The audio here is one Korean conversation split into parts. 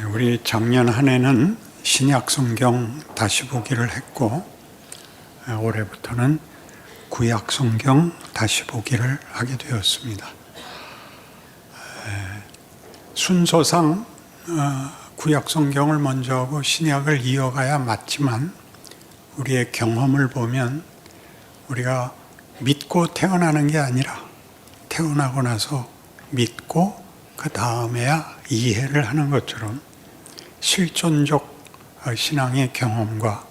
우리 작년 한 해는 신약 성경 다시 보기를 했고, 올해부터는 구약 성경 다시 보기를 하게 되었습니다. 순서상 구약 성경을 먼저 하고 신약을 이어가야 맞지만, 우리의 경험을 보면 우리가 믿고 태어나는 게 아니라 태어나고 나서 믿고 그 다음에야 이해를 하는 것처럼 실존적 신앙의 경험과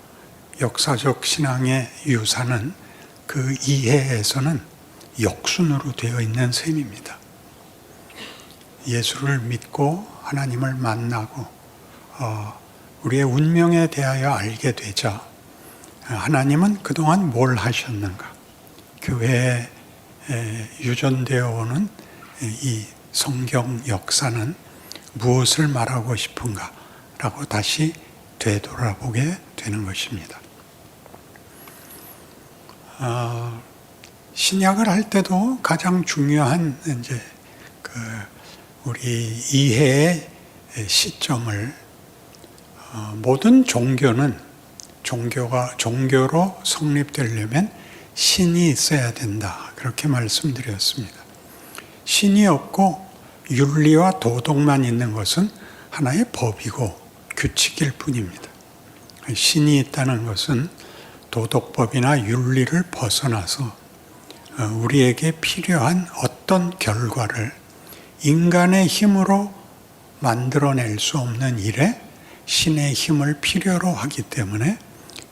역사적 신앙의 유산은 그 이해에서는 역순으로 되어 있는 셈입니다. 예수를 믿고 하나님을 만나고 우리의 운명에 대하여 알게 되자 하나님은 그동안 뭘 하셨는가, 교회에 유전되어 오는 이 성경 역사는 무엇을 말하고 싶은가 라고 다시 되돌아보게 되는 것입니다. 신약을 할 때도 가장 중요한 우리 이해의 시점을, 모든 종교는 종교로 성립되려면 신이 있어야 된다, 그렇게 말씀드렸습니다. 신이 없고 윤리와 도덕만 있는 것은 하나의 법이고 규칙일 뿐입니다. 신이 있다는 것은 도덕법이나 윤리를 벗어나서 우리에게 필요한 어떤 결과를 인간의 힘으로 만들어낼 수 없는 일에 신의 힘을 필요로 하기 때문에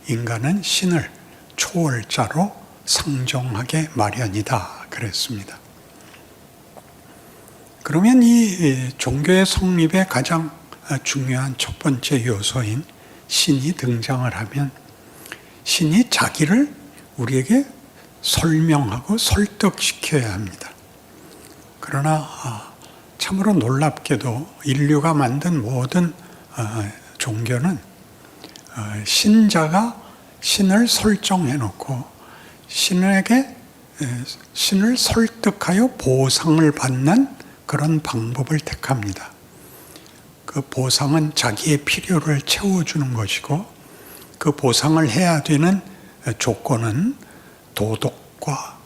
인간은 신을 초월자로 상정하게 마련이다, 그랬습니다. 그러면 이 종교의 성립의 가장 중요한 첫 번째 요소인 신이 등장을 하면 신이 자기를 우리에게 설명하고 설득시켜야 합니다. 그러나 참으로 놀랍게도 인류가 만든 모든 종교는 신자가 신을 설정해놓고 신을 설득하여 보상을 받는 그런 방법을 택합니다. 그 보상은 자기의 필요를 채워주는 것이고, 그 보상을 해야 되는 조건은 도덕과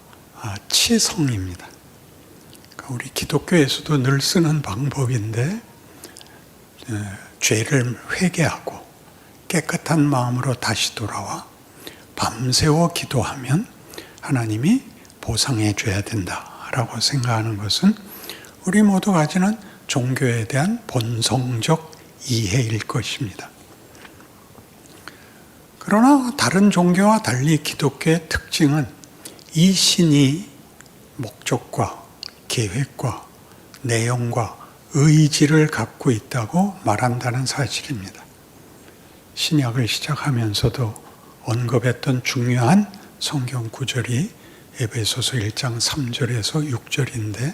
치성입니다. 우리 기독교에서도 늘 쓰는 방법인데, 죄를 회개하고 깨끗한 마음으로 다시 돌아와 밤새워 기도하면 하나님이 보상해 줘야 된다라고 생각하는 것은 우리 모두 가지는 종교에 대한 본성적 이해일 것입니다. 그러나 다른 종교와 달리 기독교의 특징은 이 신이 목적과 계획과 내용과 의지를 갖고 있다고 말한다는 사실입니다. 신약을 시작하면서도 언급했던 중요한 성경 구절이 에베소서 1장 3절에서 6절인데,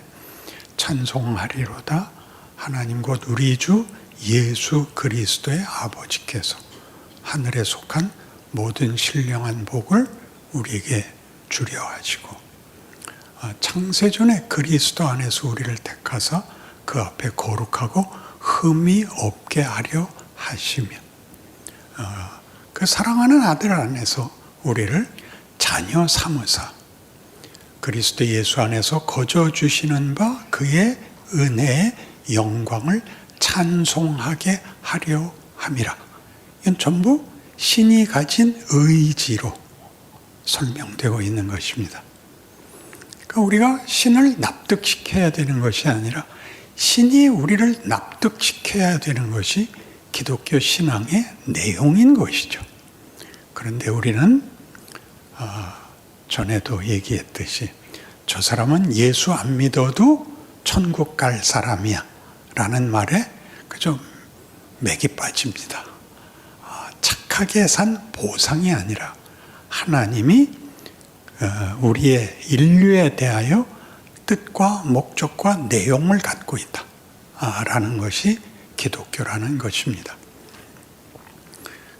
찬송하리로다 하나님 곧 우리 주 예수 그리스도의 아버지께서 하늘에 속한 모든 신령한 복을 우리에게 주려 하시고, 창세전에 그리스도 안에서 우리를 택하사 그 앞에 거룩하고 흠이 없게 하려 하시며, 그 사랑하는 아들 안에서 우리를 자녀 삼으사 그리스도 예수 안에서 거저 주시는 바 그의 은혜의 영광을 찬송하게 하려 함이라. 이건 전부 신이 가진 의지로 설명되고 있는 것입니다. 그러니까 우리가 신을 납득시켜야 되는 것이 아니라 신이 우리를 납득시켜야 되는 것이 기독교 신앙의 내용인 것이죠. 그런데 우리는 전에도 얘기했듯이 저 사람은 예수 안 믿어도 천국 갈 사람이야 라는 말에 그저 맥이 빠집니다. 착하게 산 보상이 아니라 하나님이 우리의 인류에 대하여 뜻과 목적과 내용을 갖고 있다 라는 것이 기독교라는 것입니다.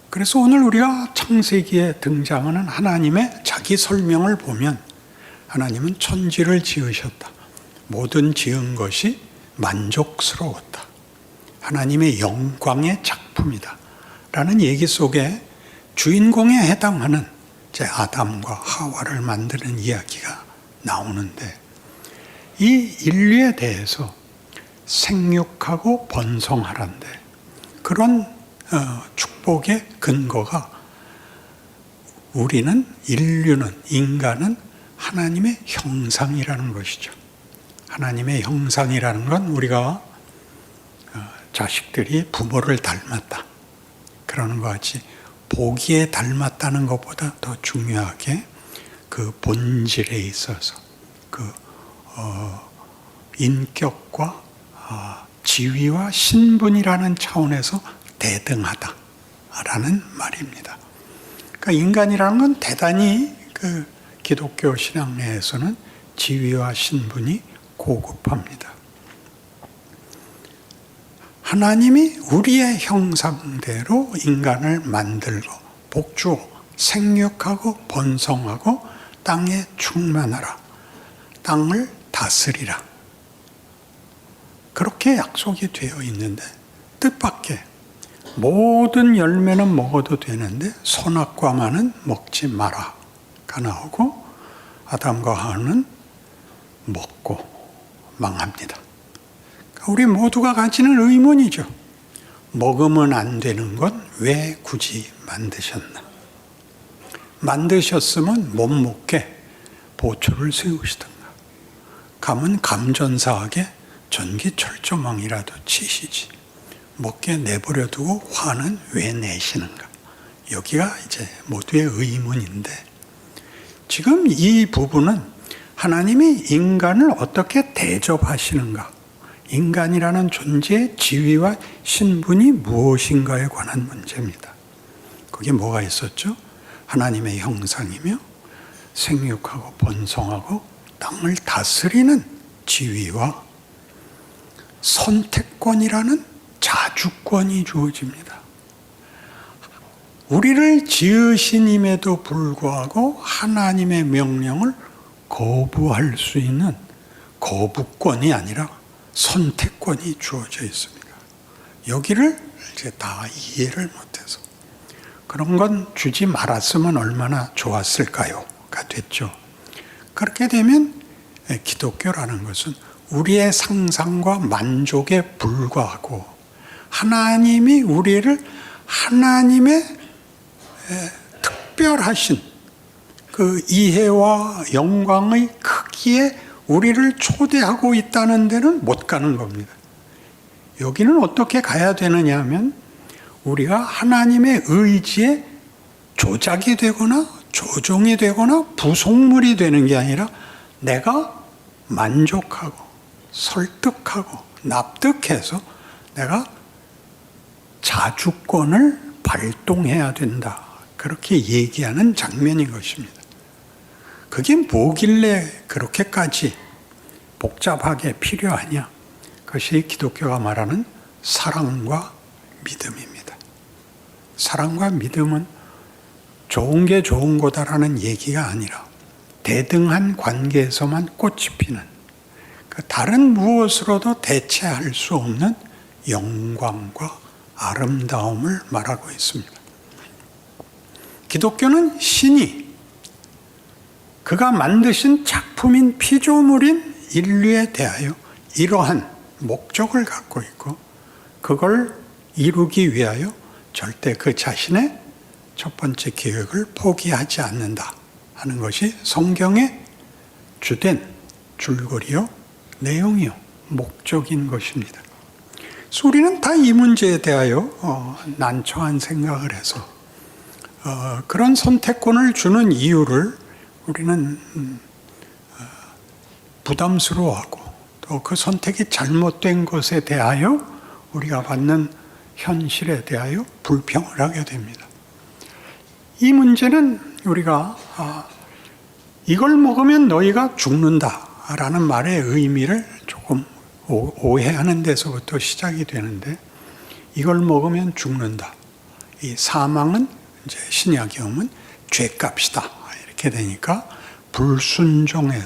그래서 오늘 우리가 창세기에 등장하는 하나님의 자기 설명을 보면 하나님은 천지를 지으셨다. 모든 지은 것이 만족스러웠다. 하나님의 영광의 작품이다 라는 얘기 속에 주인공에 해당하는 제 아담과 하와를 만드는 이야기가 나오는데, 이 인류에 대해서 생육하고 번성하란데, 그런 축복의 근거가 우리는, 인류는, 인간은 하나님의 형상이라는 것이죠. 하나님의 형상이라는 건 우리가 자식들이 부모를 닮았다 그러는 것 같이, 보기에 닮았다는 것보다 더 중요하게 그 본질에 있어서 그 인격과 지위와 신분이라는 차원에서 대등하다라는 말입니다. 그러니까 인간이라는 건 대단히 그 기독교 신앙 내에서는 지위와 신분이 고급합니다. 하나님이 우리의 형상대로 인간을 만들고 복주어 생육하고 번성하고 땅에 충만하라, 땅을 다스리라, 그렇게 약속이 되어 있는데, 뜻밖의 모든 열매는 먹어도 되는데 선악과만은 먹지 마라가 나오고, 아담과 하와는 먹고 망합니다. 우리 모두가 가지는 의문이죠. 먹으면 안 되는 건 왜 굳이 만드셨나? 만드셨으면 못 먹게 보초를 세우시던가, 가면 감전사하게 전기철조망이라도 치시지, 먹게 내버려 두고 화는 왜 내시는가? 여기가 이제 모두의 의문인데, 지금 이 부분은 하나님이 인간을 어떻게 대접하시는가, 인간이라는 존재의 지위와 신분이 무엇인가에 관한 문제입니다. 거기에 뭐가 있었죠? 하나님의 형상이며 생육하고 번성하고 땅을 다스리는 지위와 선택권이라는 자주권이 주어집니다. 우리를 지으신임에도 불구하고 하나님의 명령을 거부할 수 있는 거부권이 아니라 선택권이 주어져 있습니다. 여기를 이제 다 이해를 못해서, 그런 건 주지 말았으면 얼마나 좋았을까요가 됐죠. 그렇게 되면 기독교라는 것은 우리의 상상과 만족에 불과하고, 하나님이 우리를 하나님의 특별하신 그 이해와 영광의 크기에 우리를 초대하고 있다는 데는 못 가는 겁니다. 여기는 어떻게 가야 되느냐 하면, 우리가 하나님의 의지에 조작이 되거나 조종이 되거나 부속물이 되는 게 아니라, 내가 만족하고 설득하고 납득해서 내가 자주권을 발동해야 된다, 그렇게 얘기하는 장면인 것입니다. 그게 뭐길래 그렇게까지 복잡하게 필요하냐? 그것이 기독교가 말하는 사랑과 믿음입니다. 사랑과 믿음은 좋은 게 좋은 거다라는 얘기가 아니라, 대등한 관계에서만 꽃이 피는, 다른 무엇으로도 대체할 수 없는 영광과 아름다움을 말하고 있습니다. 기독교는 신이 그가 만드신 작품인 피조물인 인류에 대하여 이러한 목적을 갖고 있고, 그걸 이루기 위하여 절대 그 자신의 첫 번째 계획을 포기하지 않는다 하는 것이 성경의 주된 줄거리요, 내용이요, 목적인 것입니다. 그래서 우리는 다 이 문제에 대하여 난처한 생각을 해서 그런 선택권을 주는 이유를 우리는 부담스러워하고, 또 그 선택이 잘못된 것에 대하여 우리가 받는 현실에 대하여 불평을 하게 됩니다. 이 문제는 우리가 이걸 먹으면 너희가 죽는다라는 말의 의미를 조금 오해하는 데서부터 시작이 되는데, 이걸 먹으면 죽는다. 이 사망은 이제 신약에 오면 죄값이다 이렇게 되니까, 불순종에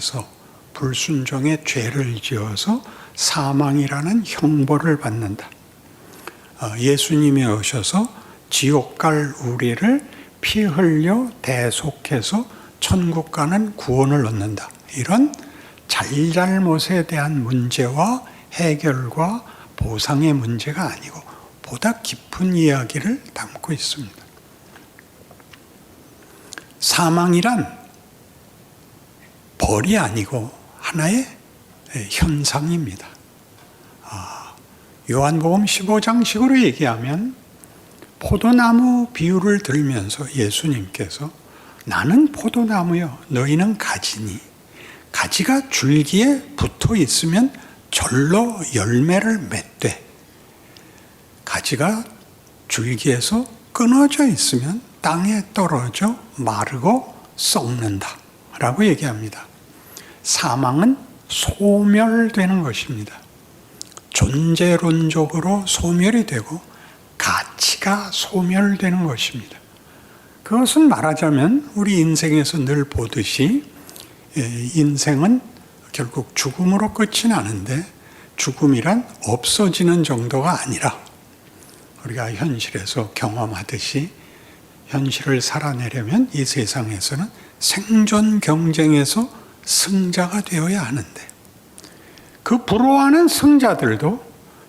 죄를 지어서 사망이라는 형벌을 받는다. 예수님이 오셔서 지옥 갈 우리를 피 흘려 대속해서 천국 가는 구원을 얻는다. 이런 잘잘못에 대한 문제와 해결과 보상의 문제가 아니고 보다 깊은 이야기를 담고 있습니다. 사망이란 벌이 아니고 하나의 현상입니다. 요한복음 15장식으로 얘기하면 포도나무 비유를 들면서 예수님께서 나는 포도나무요 너희는 가지니 가지가 줄기에 붙어 있으면 절로 열매를 맺되 가지가 줄기에서 끊어져 있으면 땅에 떨어져 마르고 썩는다 라고 얘기합니다. 사망은 소멸되는 것입니다. 존재론적으로 소멸이 되고 가치가 소멸되는 것입니다. 그것은 말하자면 우리 인생에서 늘 보듯이 인생은 결국 죽음으로 끝이 나는데 죽음이란 없어지는 정도가 아니라 우리가 현실에서 경험하듯이 현실을 살아내려면 이 세상에서는 생존 경쟁에서 승자가 되어야 하는데 그 부러워하는 승자들도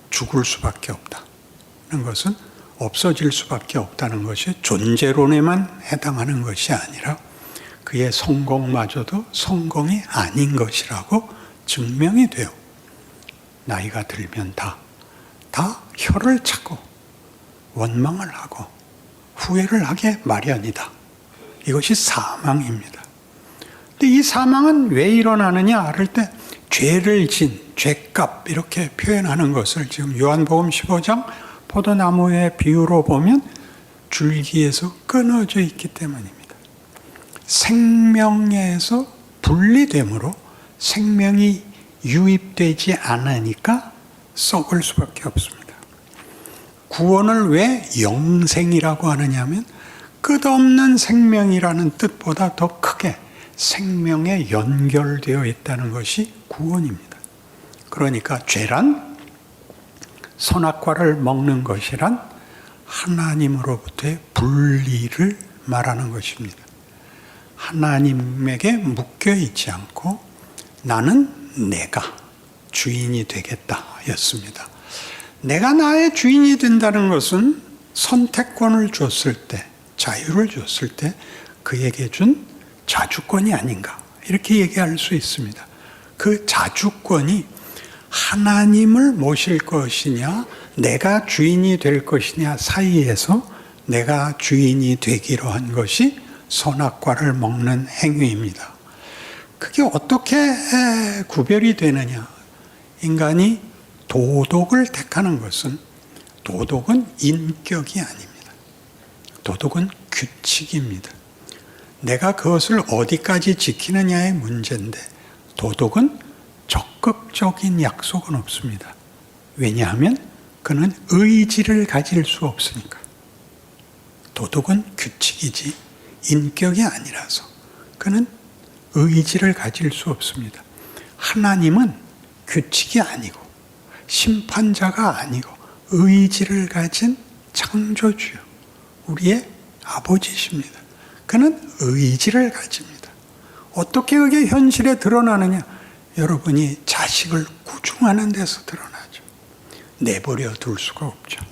죽을 수밖에 없다는 것은 없어질 수밖에 없다는 것이 존재론에만 해당하는 것이 아니라 그의 성공마저도 성공이 아닌 것이라고 증명이 돼요. 나이가 들면 다 혀를 차고 원망을 하고 후회를 하게 마련이다. 이것이 사망입니다. 근데 이 사망은 왜 일어나느냐 할 때 죄를 진, 죄값 이렇게 표현하는 것을 지금 요한복음 15장 포도나무의 비유로 보면 줄기에서 끊어져 있기 때문입니다. 생명에서 분리됨으로 생명이 유입되지 않으니까 썩을 수밖에 없습니다. 구원을 왜 영생이라고 하느냐면 끝없는 생명이라는 뜻보다 더 크게 생명에 연결되어 있다는 것이 구원입니다. 그러니까 죄란 선악과를 먹는 것이란 하나님으로부터의 분리를 말하는 것입니다. 하나님에게 묶여 있지 않고 나는 내가 주인이 되겠다 였습니다. 내가 나의 주인이 된다는 것은 선택권을 줬을 때, 자유를 줬을 때 그에게 준 자주권이 아닌가 이렇게 얘기할 수 있습니다. 그 자주권이 하나님을 모실 것이냐 내가 주인이 될 것이냐 사이에서 내가 주인이 되기로 한 것이 선악과를 먹는 행위입니다. 그게 어떻게 구별이 되느냐. 인간이 도덕을 택하는 것은 도덕은 인격이 아닙니다. 도덕은 규칙입니다. 내가 그것을 어디까지 지키느냐의 문제인데 도덕은 적극적인 약속은 없습니다. 왜냐하면 그는 의지를 가질 수 없으니까. 도덕은 규칙이지 인격이 아니라서 그는 의지를 가질 수 없습니다. 하나님은 규칙이 아니고 심판자가 아니고 의지를 가진 창조주요. 우리의 아버지십니다. 그는 의지를 가집니다. 어떻게 그게 현실에 드러나느냐? 여러분이 자식을 구중하는 데서 드러나죠. 내버려 둘 수가 없죠.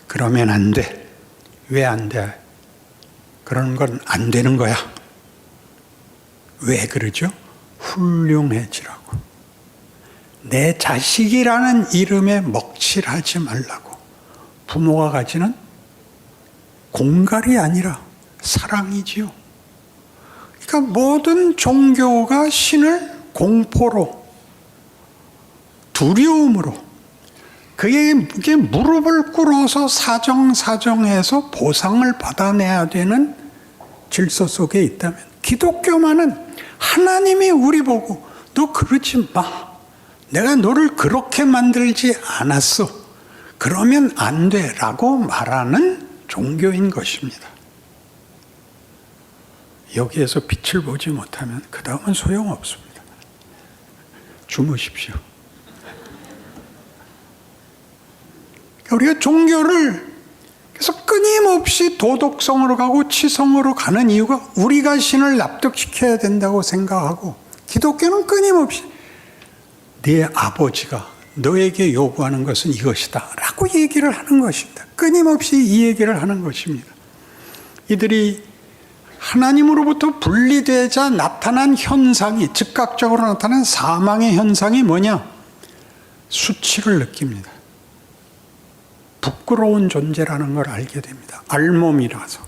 그러면 안 돼. 왜 안 돼? 그런 건 안 되는 거야. 왜 그러죠? 훌륭해지라고. 내 자식이라는 이름에 먹칠하지 말라고. 부모가 가지는 공갈이 아니라 사랑이지요. 그러니까 모든 종교가 신을 공포로, 두려움으로, 그게 무릎을 꿇어서 사정해서 보상을 받아내야 되는 질서 속에 있다면 기독교만은 하나님이 우리 보고 너 그러지 마. 내가 너를 그렇게 만들지 않았어. 그러면 안 돼. 라고 말하는 종교인 것입니다. 여기에서 빛을 보지 못하면 그 다음은 소용없습니다. 주무십시오. 우리가 종교를 그래서 끊임없이 도덕성으로 가고 치성으로 가는 이유가 우리가 신을 납득시켜야 된다고 생각하고, 기독교는 끊임없이 네 아버지가 너에게 요구하는 것은 이것이다 라고 얘기를 하는 것입니다. 끊임없이 이 얘기를 하는 것입니다. 이들이 하나님으로부터 분리되자 나타난 현상이, 즉각적으로 나타난 사망의 현상이 뭐냐? 수치를 느낍니다. 부끄러운 존재라는 걸 알게 됩니다. 알몸이라서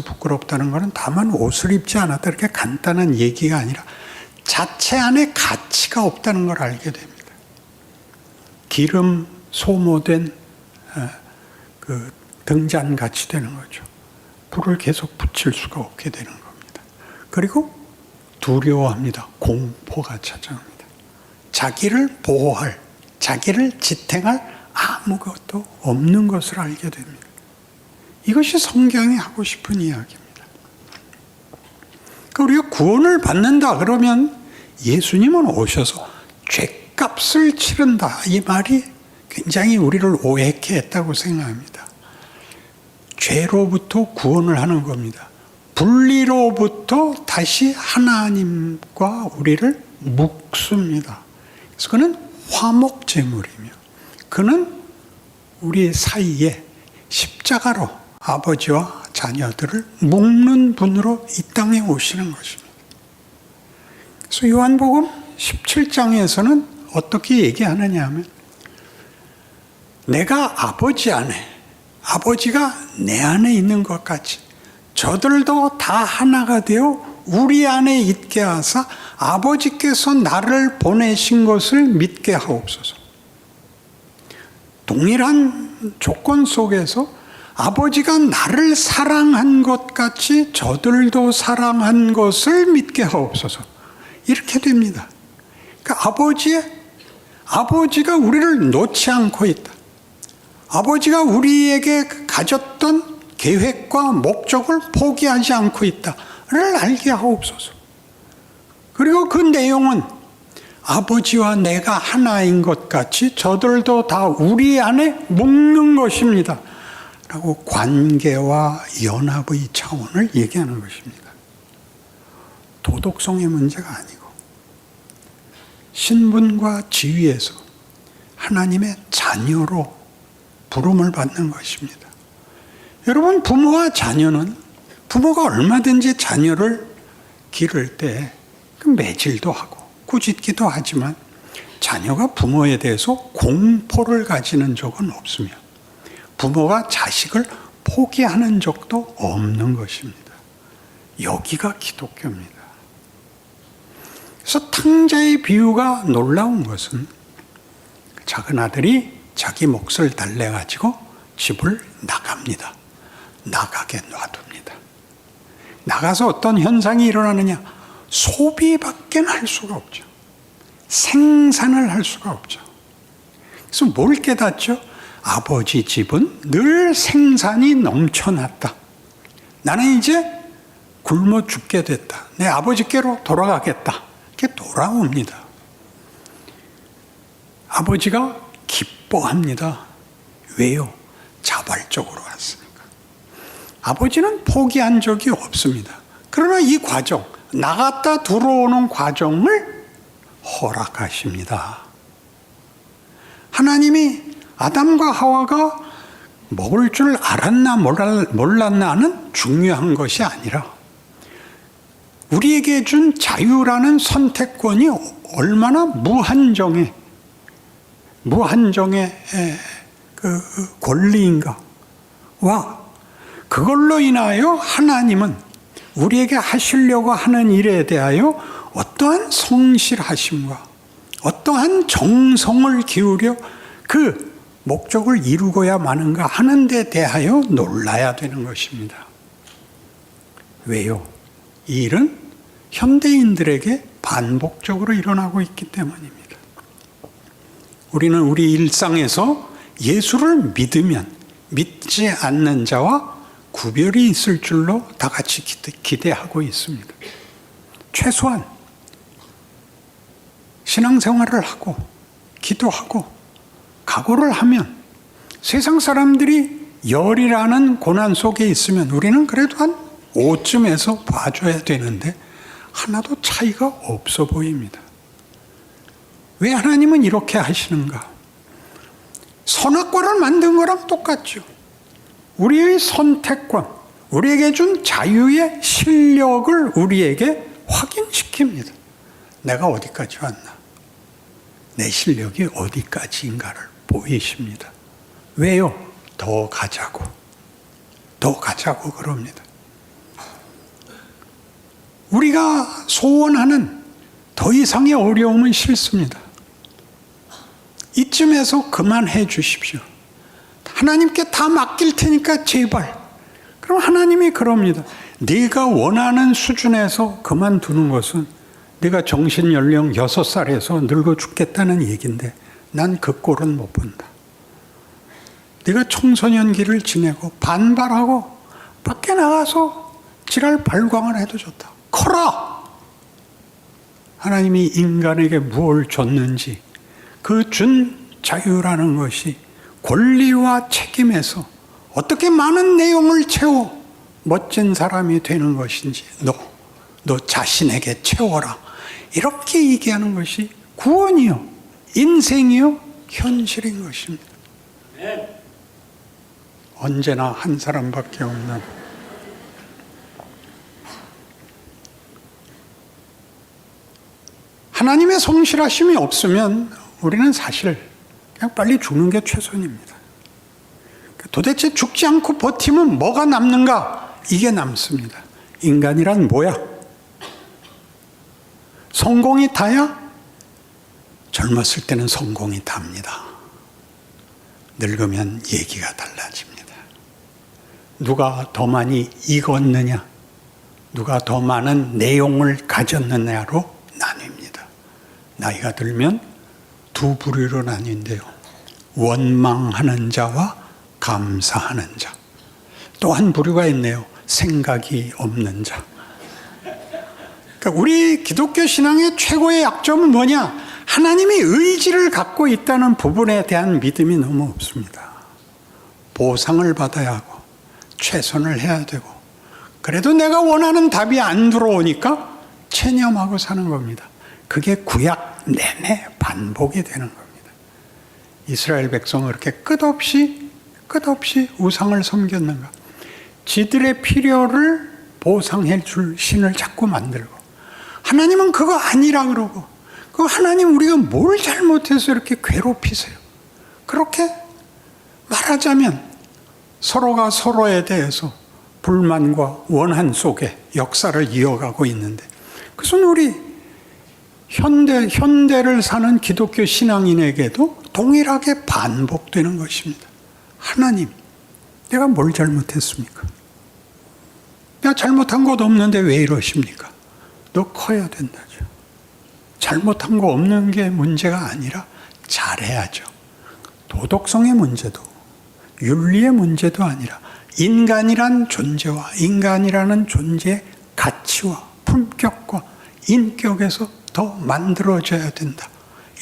부끄럽다는 것은 다만 옷을 입지 않았다 이렇게 간단한 얘기가 아니라 자체 안에 가치가 없다는 걸 알게 됩니다. 기름 소모된 그 등잔같이 되는 거죠. 불을 계속 붙일 수가 없게 되는 겁니다. 그리고 두려워합니다. 공포가 찾아옵니다. 자기를 보호할, 자기를 지탱할 아무것도 없는 것을 알게 됩니다. 이것이 성경이 하고 싶은 이야기입니다. 우리가 구원을 받는다 그러면 예수님은 오셔서 죄값을 치른다, 이 말이 굉장히 우리를 오해케 했다고 생각합니다. 죄로부터 구원을 하는 겁니다. 분리로부터 다시 하나님과 우리를 묶습니다. 그래서 그는 화목제물이며, 그는 우리 사이에 십자가로 아버지와 자녀들을 묶는 분으로 이 땅에 오시는 것입니다. 그래서 요한복음 17장에서는 어떻게 얘기하느냐 하면, 내가 아버지 안에, 아버지가 내 안에 있는 것 같이 저들도 다 하나가 되어 우리 안에 있게 하사 아버지께서 나를 보내신 것을 믿게 하옵소서. 동일한 조건 속에서 아버지가 나를 사랑한 것 같이 저들도 사랑한 것을 믿게 하옵소서. 이렇게 됩니다. 그러니까 아버지가 우리를 놓지 않고 있다. 아버지가 우리에게 가졌던 계획과 목적을 포기하지 않고 있다를 알게 하옵소서. 그리고 그 내용은 아버지와 내가 하나인 것 같이 저들도 다 우리 안에 묶는 것입니다 라고 관계와 연합의 차원을 얘기하는 것입니다. 도덕성의 문제가 아니고 신분과 지위에서 하나님의 자녀로 부름을 받는 것입니다. 여러분, 부모와 자녀는, 부모가 얼마든지 자녀를 기를 때 매질도 하고 꾸짖기도 하지만 자녀가 부모에 대해서 공포를 가지는 적은 없으며 부모가 자식을 포기하는 적도 없는 것입니다. 여기가 기독교입니다. 그래서 탕자의 비유가 놀라운 것은 작은 아들이 자기 몫을 달래가지고 집을 나갑니다. 나가게 놔둡니다. 나가서 어떤 현상이 일어나느냐? 소비밖에 할 수가 없죠. 생산을 할 수가 없죠. 그래서 뭘 깨닫죠? 아버지 집은 늘 생산이 넘쳐났다. 나는 이제 굶어 죽게 됐다. 내 아버지께로 돌아가겠다. 이렇게 돌아옵니다. 아버지가 기뻐합니다. 왜요? 자발적으로 왔으니까. 아버지는 포기한 적이 없습니다. 그러나 이 과정, 나갔다 들어오는 과정을 허락하십니다. 하나님이 아담과 하와가 먹을 줄 알았나 몰랐나는 중요한 것이 아니라 우리에게 준 자유라는 선택권이 얼마나 무한정의 그 권리인가와 그걸로 인하여 하나님은 우리에게 하시려고 하는 일에 대하여 어떠한 성실하심과 어떠한 정성을 기울여 그 목적을 이루고야 마는가 하는 데 대하여 놀라야 되는 것입니다. 왜요? 이 일은 현대인들에게 반복적으로 일어나고 있기 때문입니다. 우리는 우리 일상에서 예수를 믿으면 믿지 않는 자와 구별이 있을 줄로 다 같이 기대하고 있습니다. 최소한 신앙생활을 하고 기도하고 각오를 하면 세상 사람들이 열이라는 고난 속에 있으면 우리는 그래도 한 5쯤에서 봐줘야 되는데 하나도 차이가 없어 보입니다. 왜 하나님은 이렇게 하시는가? 선악과를 만든 거랑 똑같죠. 우리의 선택과 우리에게 준 자유의 실력을 우리에게 확인시킵니다. 내가 어디까지 왔나? 내 실력이 어디까지인가를 보이십니다. 왜요? 더 가자고. 더 가자고 그럽니다. 우리가 소원하는 더 이상의 어려움은 싫습니다. 이쯤에서 그만해 주십시오. 하나님께 다 맡길 테니까 제발. 그럼 하나님이 그럽니다. 네가 원하는 수준에서 그만두는 것은 네가 정신연령 6살에서 늙어 죽겠다는 얘기인데 난 그 꼴은 못 본다. 네가 청소년기를 지내고 반발하고 밖에 나가서 지랄 발광을 해도 좋다. 커라! 하나님이 인간에게 무엇을 줬는지 그 준 자유라는 것이 권리와 책임에서 어떻게 많은 내용을 채워 멋진 사람이 되는 것인지 너 자신에게 채워라. 이렇게 얘기하는 것이 구원이요, 인생이요, 현실인 것입니다. 언제나 한 사람밖에 없는 하나님의 성실하심이 없으면 우리는 사실 그냥 빨리 죽는 게 최선입니다. 도대체 죽지 않고 버티면 뭐가 남는가? 이게 남습니다. 인간이란 뭐야? 성공이 다야? 젊었을 때는 성공이 답니다. 늙으면 얘기가 달라집니다. 누가 더 많이 익었느냐, 누가 더 많은 내용을 가졌느냐로 나뉩니다. 나이가 들면 두 부류로 나뉜대요. 원망하는 자와 감사하는 자. 또 한 부류가 있네요. 생각이 없는 자. 그러니까 우리 기독교 신앙의 최고의 약점은 뭐냐? 하나님이 의지를 갖고 있다는 부분에 대한 믿음이 너무 없습니다. 보상을 받아야 하고 최선을 해야 되고 그래도 내가 원하는 답이 안 들어오니까 체념하고 사는 겁니다. 그게 구약 내내 반복이 되는 겁니다. 이스라엘 백성은 그렇게 끝없이 우상을 섬겼는가? 지들의 필요를 보상해 줄 신을 자꾸 만들고 하나님은 그거 아니라 그러고 그 하나님 우리가 뭘 잘못해서 이렇게 괴롭히세요? 그렇게 말하자면 서로가 서로에 대해서 불만과 원한 속에 역사를 이어가고 있는데 그것은 우리 현대를 사는 기독교 신앙인에게도 동일하게 반복되는 것입니다. 하나님, 내가 뭘 잘못했습니까? 내가 잘못한 것 없는데 왜 이러십니까? 너 커야 된다죠. 잘못한 거 없는 게 문제가 아니라 잘해야죠. 도덕성의 문제도 윤리의 문제도 아니라 인간이란 존재와 인간이라는 존재의 가치와 품격과 인격에서 더 만들어져야 된다.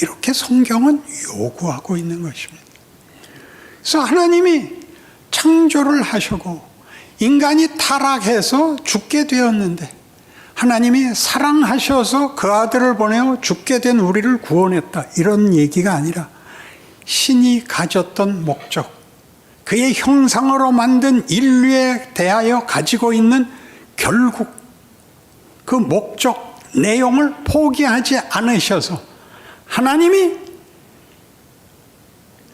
이렇게 성경은 요구하고 있는 것입니다. 그래서 하나님이 창조를 하시고 인간이 타락해서 죽게 되었는데 하나님이 사랑하셔서 그 아들을 보내어 죽게 된 우리를 구원했다. 이런 얘기가 아니라 신이 가졌던 목적, 그의 형상으로 만든 인류에 대하여 가지고 있는 결국 그 목적, 내용을 포기하지 않으셔서 하나님이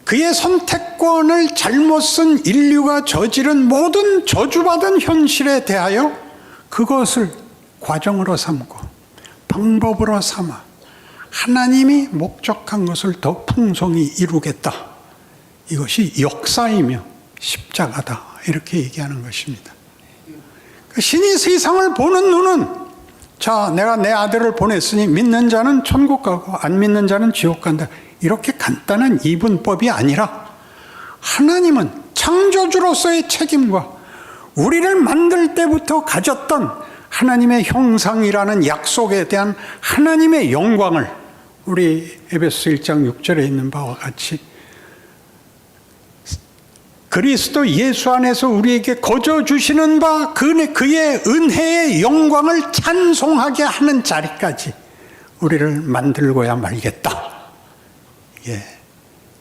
그의 선택권을 잘못 쓴 인류가 저지른 모든 저주받은 현실에 대하여 그것을 과정으로 삼고 방법으로 삼아 하나님이 목적한 것을 더 풍성히 이루겠다. 이것이 역사이며 십자가다. 이렇게 얘기하는 것입니다. 신이 세상을 보는 눈은 자, 내가 내 아들을 보냈으니 믿는 자는 천국 가고 안 믿는 자는 지옥 간다. 이렇게 간단한 이분법이 아니라 하나님은 창조주로서의 책임과 우리를 만들 때부터 가졌던 하나님의 형상이라는 약속에 대한 하나님의 영광을 우리 에베소 1장 6절에 있는 바와 같이 그리스도 예수 안에서 우리에게 거저 주시는 바 그의 은혜의 영광을 찬송하게 하는 자리까지 우리를 만들고야 말겠다.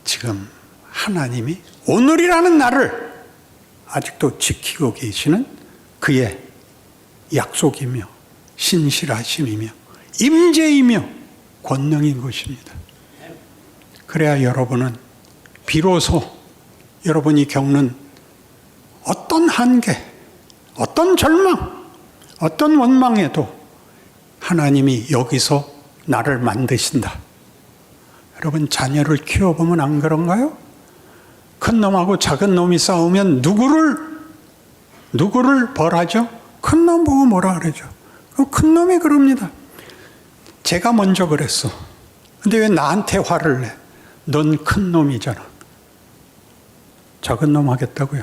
지금 하나님이 오늘이라는 날을 아직도 지키고 계시는 그의 약속이며 신실하심이며 임재이며 권능인 것입니다. 그래야 여러분은 비로소 여러분이 겪는 어떤 한계, 어떤 절망, 어떤 원망에도 하나님이 여기서 나를 만드신다. 여러분 자녀를 키워보면 안 그런가요? 큰 놈하고 작은 놈이 싸우면 누구를 벌하죠? 큰 놈 보고 뭐라 그러죠? 큰 놈이 그럽니다. 제가 먼저 그랬어. 근데 왜 나한테 화를 내? 넌 큰 놈이잖아. 작은 놈 하겠다고요?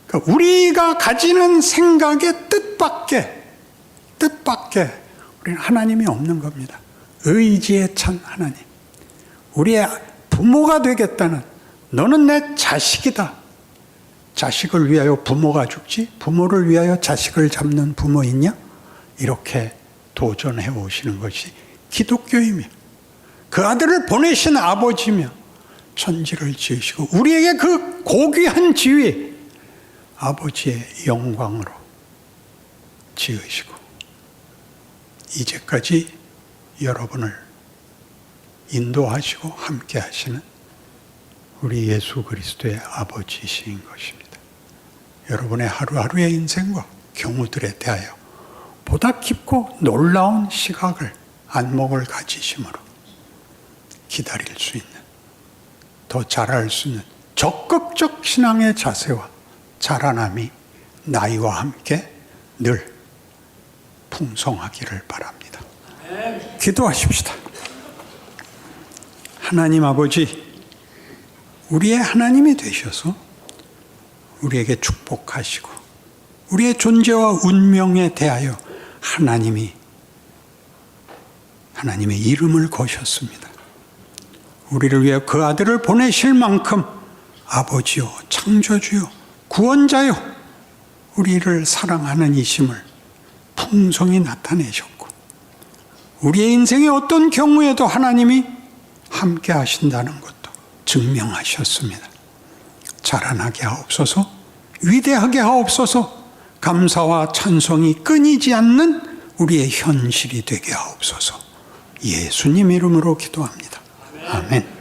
그러니까 우리가 가지는 생각의 뜻밖에 우리는 하나님이 없는 겁니다. 의지에 찬 하나님. 우리의 부모가 되겠다는, 너는 내 자식이다. 자식을 위하여 부모가 죽지? 부모를 위하여 자식을 잡는 부모 있냐? 이렇게 도전해 오시는 것이 기독교이며 그 아들을 보내신 아버지며 천지를 지으시고 우리에게 그 고귀한 지위 아버지의 영광으로 지으시고 이제까지 여러분을 인도하시고 함께 하시는 우리 예수 그리스도의 아버지이신 것입니다. 여러분의 하루하루의 인생과 경우들에 대하여 보다 깊고 놀라운 시각을, 안목을 가지심으로 기다릴 수 있는, 더 잘할 수 있는 적극적 신앙의 자세와 자라남이 나이와 함께 늘 풍성하기를 바랍니다. 기도하십시다. 하나님 아버지, 우리의 하나님이 되셔서 우리에게 축복하시고 우리의 존재와 운명에 대하여 하나님의 이름을 거셨습니다. 우리를 위해 그 아들을 보내실 만큼 아버지요, 창조주요, 구원자요, 우리를 사랑하는 이심을 풍성히 나타내셨고 우리의 인생의 어떤 경우에도 하나님이 함께 하신다는 것도 증명하셨습니다. 자라나게 하옵소서, 위대하게 하옵소서, 감사와 찬송이 끊이지 않는 우리의 현실이 되게 하옵소서. 예수님 이름으로 기도합니다. 아멘.